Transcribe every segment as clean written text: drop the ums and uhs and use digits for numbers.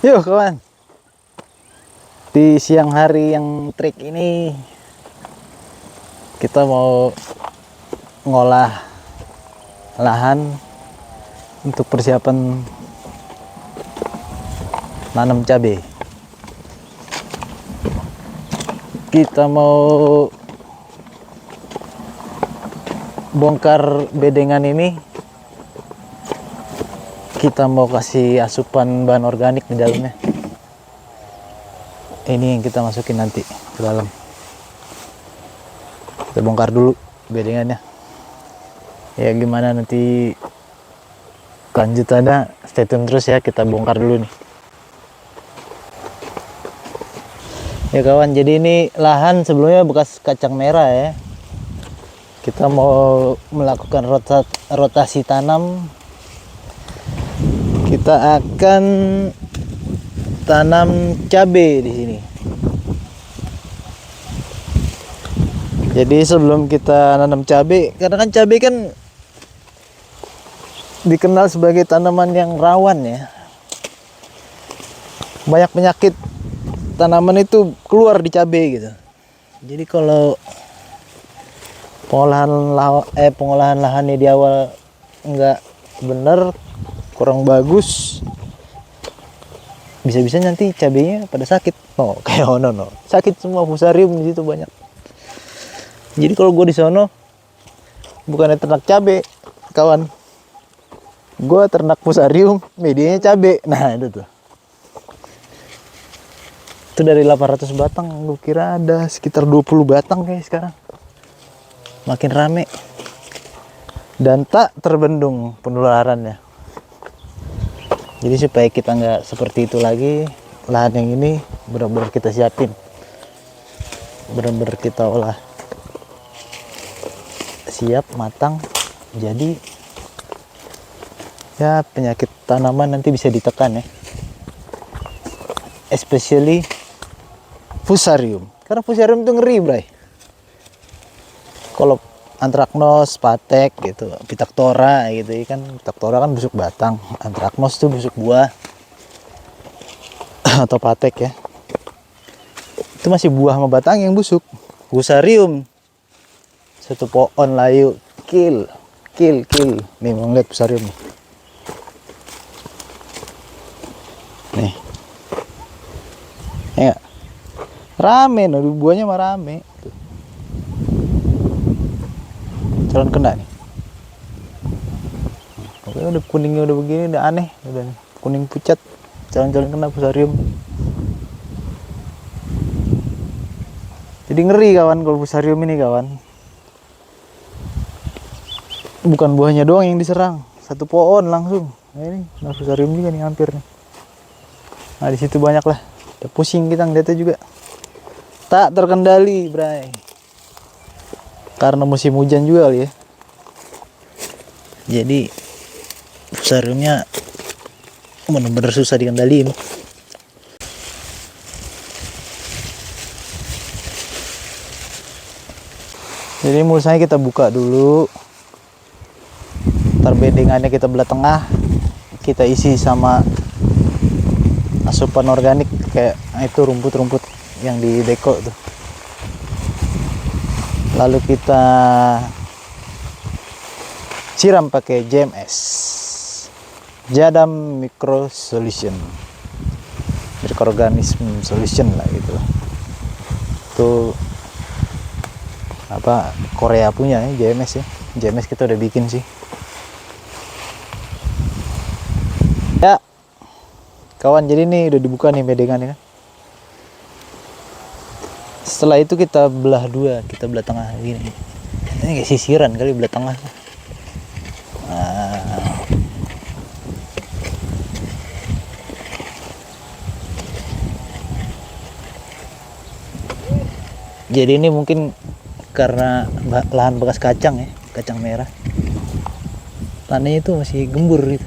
Yuk kawan, di siang hari yang trik ini kita mau ngolah lahan untuk persiapan nanam cabai. Kita mau bongkar bedengan ini, kita mau kasih asupan bahan organik di dalamnya. Ini yang kita masukin nanti ke dalam. Kita bongkar dulu bedengannya. Ya gimana nanti kelanjutannya, stay tune terus ya, kita bongkar dulu nih. Ya kawan, jadi ini lahan sebelumnya bekas kacang merah ya. Kita mau melakukan rotasi tanam. Kita akan tanam cabai di sini. Jadi sebelum kita nanam cabai, karena kan cabai kan dikenal sebagai tanaman yang rawan ya. Banyak penyakit tanaman itu keluar di cabai gitu. Jadi kalau pengolahan lahannya di awal enggak bener, kurang bagus, bisa-bisa nanti cabenya pada sakit. Kayak no. Sakit semua, fusarium di situ banyak. Jadi kalau gue di sono bukannya ternak cabe, kawan. Gue ternak fusarium, medianya cabe. Nah, itu tuh. Itu dari 800 batang, gue kira ada sekitar 20 batang kayak sekarang. Makin rame. Dan tak terbendung penularannya. Jadi supaya kita nggak seperti itu lagi, lahan yang ini benar-benar kita siapin, benar-benar kita olah, siap matang. Jadi ya penyakit tanaman nanti bisa ditekan ya, especially fusarium, karena fusarium itu ngeri bray. Kalau antraknos, patek gitu, pitaktora gitu kan. Pitaktora kan busuk batang, antraknos tuh busuk buah atau patek ya. Itu masih buah sama batang yang busuk. Fusarium satu pohon layu kill. Nih mau ngeliat fusarium nih. Nih. Ya. Rame, buahnya mah rame. Calon kena nih. Oke, udah kuningnya udah begini, udah aneh, udah kuning pucat. Calon kena fusarium. Jadi ngeri kawan kalau fusarium ini kawan. Bukan buahnya doang yang diserang, satu pohon langsung. Nah, ini fusarium juga nih hampir nih. Nah di situ banyak lah. Udah pusing kita ngeliatnya juga. Tak terkendali, bray. Karena musim hujan juga kali ya. Jadi fusariumnya benar-benar susah dikendaliin. Jadi mulsanya kita buka dulu. Ntar bedengannya kita belah tengah. Kita isi sama asupan organik kayak itu rumput-rumput yang di deko tuh. Lalu kita siram pakai JMS, Jadam Micro Solution, Microorganism Solution lah gitu. Itu apa, Korea punya ya, JMS ya. JMS kita udah bikin sih. Ya kawan, jadi ini udah dibuka nih bedengannya kan. Setelah itu kita belah dua, kita belah tengah gini. Ini kayak sisiran kali belah tengah. Nah. Jadi ini mungkin karena lahan bekas kacang ya, kacang merah. Tanahnya itu masih gembur gitu.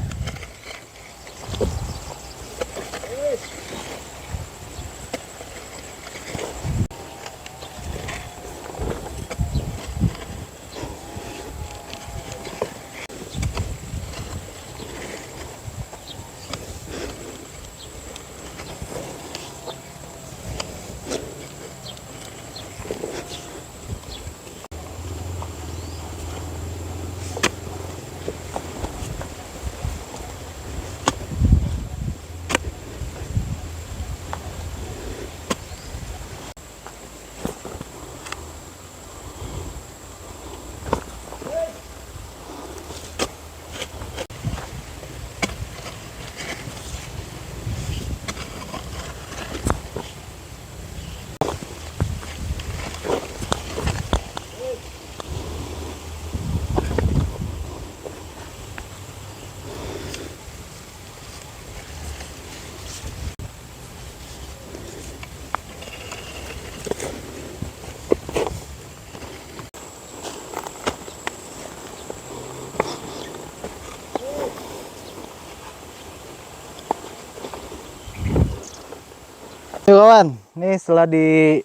Yuk kawan, ini setelah di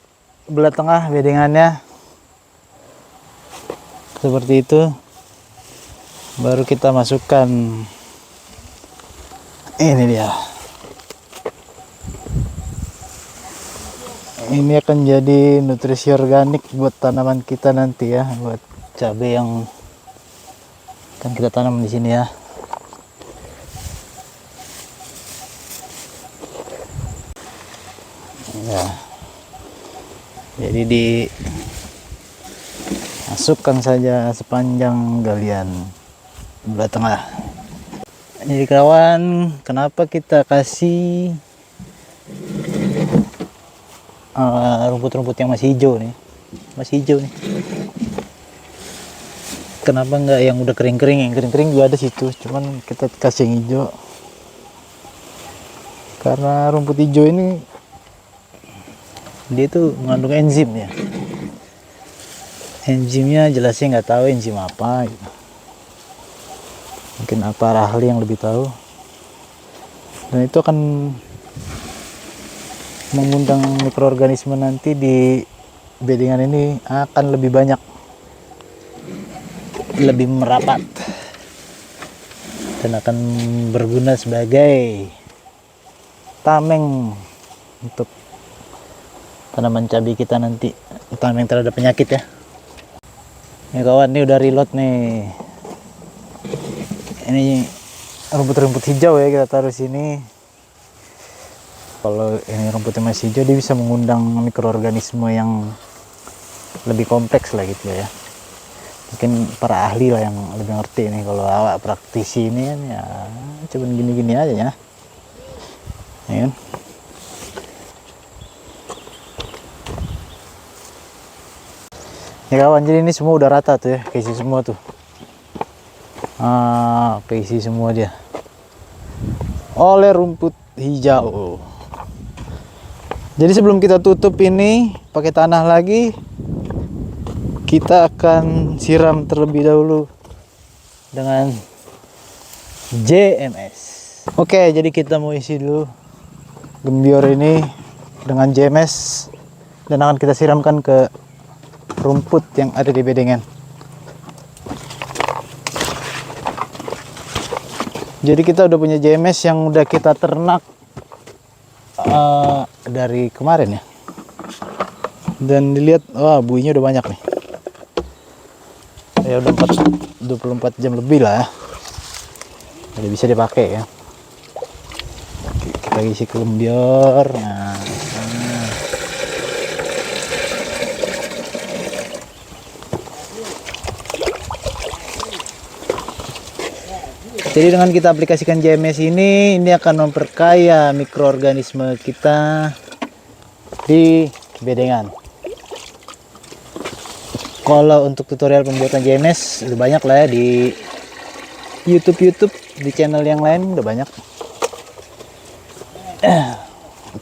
belah tengah bedengannya seperti itu, baru kita masukkan ini dia. Ini akan jadi nutrisi organik buat tanaman kita nanti ya, buat cabai yang akan kita tanam di sini ya. Ya. Jadi dimasukkan saja sepanjang galian belah tengah. Jadi kawan, kenapa kita kasih rumput-rumput yang masih hijau nih? Masih hijau nih. Kenapa enggak yang udah kering-kering? Yang kering-kering juga ada situ, cuman kita kasih yang hijau. Karena rumput hijau ini dia tuh mengandung enzim ya. Enzimnya jelasnya nggak tahu enzim apa gitu. Mungkin para ahli yang lebih tahu. Dan itu akan mengundang mikroorganisme nanti di bedengan ini akan lebih banyak, lebih merapat, dan akan berguna sebagai tameng untuk tanaman cabai kita nanti, tameng terhadap penyakit ya. Ini kawan, ini udah reload nih. Ini rumput-rumput hijau ya, kita taruh sini. Kalau ini rumputnya masih hijau, dia bisa mengundang mikroorganisme yang lebih kompleks lah gitu ya. Mungkin para ahli lah yang lebih ngerti nih. Kalau awak praktisi ini kan ya cuman gini-gini aja ya. Ya kan? Ya kawan, jadi ini semua udah rata tuh ya, keisi semua tuh. Keisi semua dia oleh rumput hijau. Jadi sebelum kita tutup ini pakai tanah lagi, kita akan siram terlebih dahulu dengan JMS. Oke, jadi kita mau isi dulu gembior ini dengan JMS dan akan kita siramkan ke rumput yang ada di bedengan. Jadi kita udah punya JMS yang udah kita ternak dari kemarin ya. Dan dilihat, wah buihnya udah banyak nih. Ya udah 24 jam lebih lah ya. Jadi bisa dipakai ya. Kita isi ke gembior. Nah. Jadi dengan kita aplikasikan JMS ini akan memperkaya mikroorganisme kita di bedengan. Kalau untuk tutorial pembuatan JMS udah banyak lah ya di YouTube, di channel yang lain udah banyak.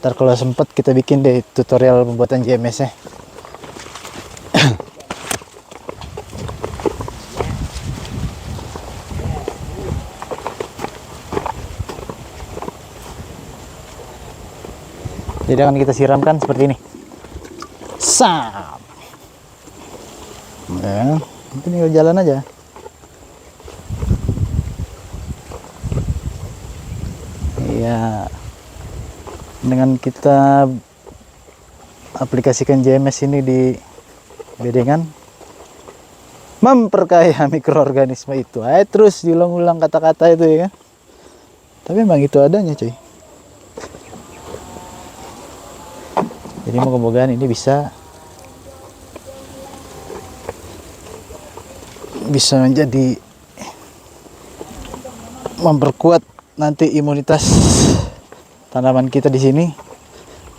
Ntar kalau sempet kita bikin deh tutorial pembuatan JMS-nya. Jadi akan kita siramkan seperti ini. Sam. Ya, itu tinggal jalan aja. Iya. Dengan kita aplikasikan JMS ini di bedengan, memperkaya mikroorganisme itu. Terus diulang-ulang kata-kata itu ya kan. Tapi memang itu adanya cuy. Jadi moga-moga ini bisa menjadi memperkuat nanti imunitas tanaman kita di sini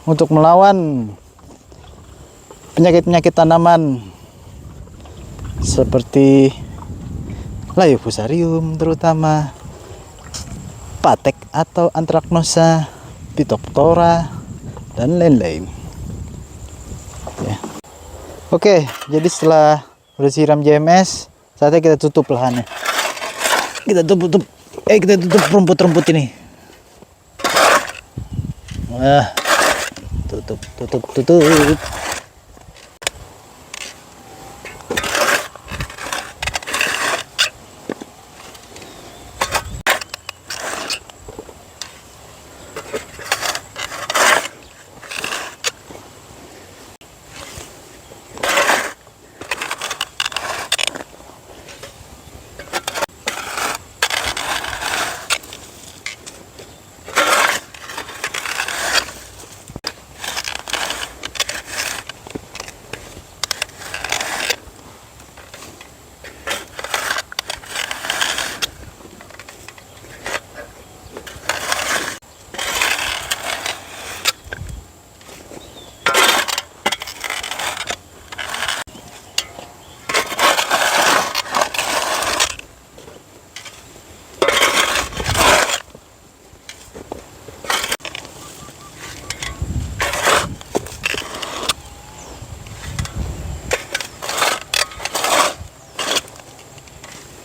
untuk melawan penyakit-penyakit tanaman seperti layu fusarium, terutama patek atau antraknosa, phytophthora dan lain-lain. Ya. Oke, jadi setelah udah siram JMS, saatnya kita tutup lahannya. Kita tutup rumput-rumput ini. tutup.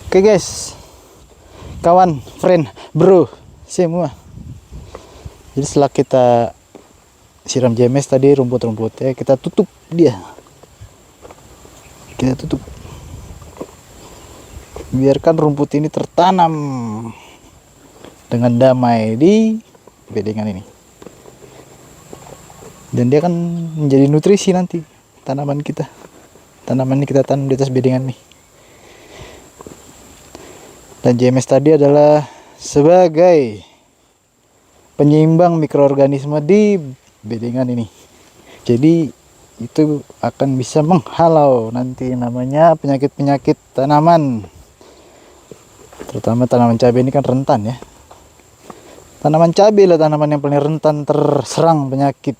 Oke guys, kawan, friend, bro, semua. Jadi setelah kita siram JMS tadi rumput-rumputnya, kita tutup dia. Kita tutup. Biarkan rumput ini tertanam dengan damai di bedengan ini. Dan dia akan menjadi nutrisi nanti tanaman kita. Tanaman ini kita tanam di atas bedengan nih. Dan JMS tadi adalah sebagai penyeimbang mikroorganisme di bedengan ini. Jadi itu akan bisa menghalau nanti namanya penyakit-penyakit tanaman. Terutama tanaman cabai ini kan rentan ya. Tanaman cabai lah tanaman yang paling rentan terserang penyakit.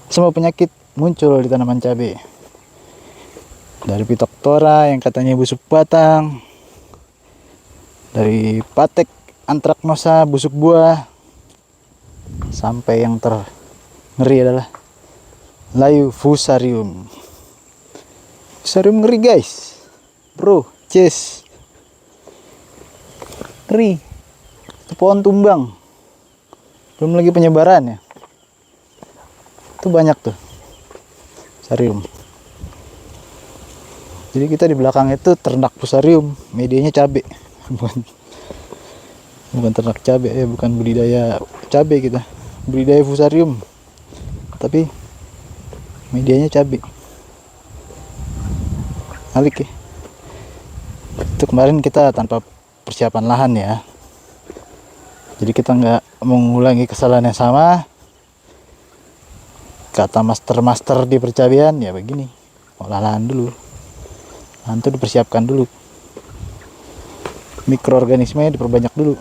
Semua penyakit muncul di tanaman cabai. Dari Phytophthora yang katanya busuk batang, dari Patek anthracnosa busuk buah, sampai yang ngeri adalah layu fusarium. Fusarium ngeri guys, bro, cis, ngeri. Itu pohon tumbang, belum lagi penyebarannya. Itu banyak tuh fusarium. Jadi kita di belakang itu ternak fusarium, medianya cabai. bukan ternak cabai ya, bukan budidaya cabai, kita budidaya fusarium tapi medianya cabai. Alik ya. Itu kemarin kita tanpa persiapan lahan ya, jadi kita nggak mengulangi kesalahan yang sama. Kata master di percabean ya begini, olah lahan dulu, lahan itu dipersiapkan dulu, mikroorganismenya diperbanyak dulu.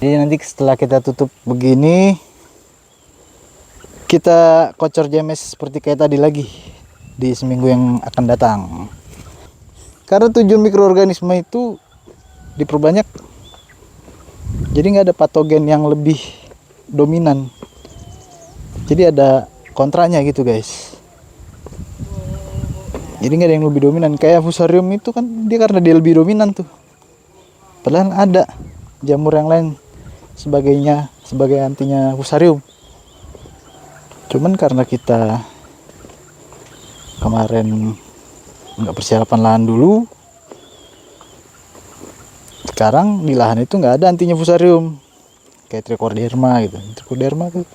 Jadi nanti setelah kita tutup begini, kita kocor JMS seperti kayak tadi lagi di seminggu yang akan datang. Karena tujuan mikroorganisme itu diperbanyak, jadi nggak ada patogen yang lebih dominan. Jadi ada kontranya gitu guys. Jadi nggak ada yang lebih dominan. Kayak fusarium itu kan dia karena dia lebih dominan tuh. Padahal ada jamur yang lain sebagainya sebagai antinya fusarium. Cuman karena kita kemarin nggak persiapan lahan dulu, sekarang di lahan itu nggak ada antinya fusarium kayak trichoderma gitu. Trichoderma tuh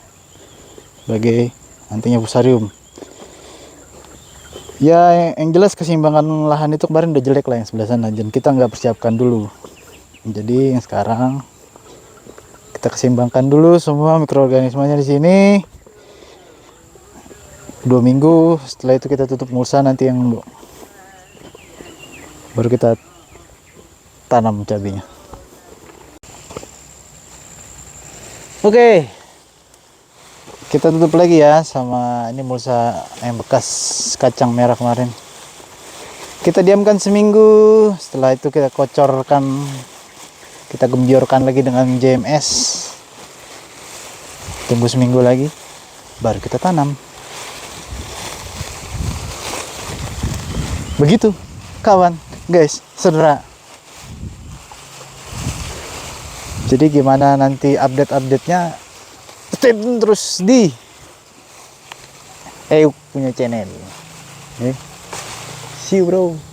sebagai antinya fusarium. Ya yang jelas keseimbangan lahan itu kemarin udah jelek lah yang sebelah sana, dan kita nggak persiapkan dulu. Jadi yang sekarang kita keseimbangkan dulu semua mikroorganismenya di sini. 2 minggu setelah itu kita tutup mulsa, nanti yang baru kita tanam cabenya. Oke, kita tutup lagi ya sama ini mulsa yang bekas kacang merah kemarin. Kita diamkan seminggu, setelah itu kita kocorkan, kita gembiorkan lagi dengan JMS. Tunggu seminggu lagi baru kita tanam. Begitu kawan, guys, saudara. Jadi gimana nanti update-nya, stay tune terus di punya channel. See you bro.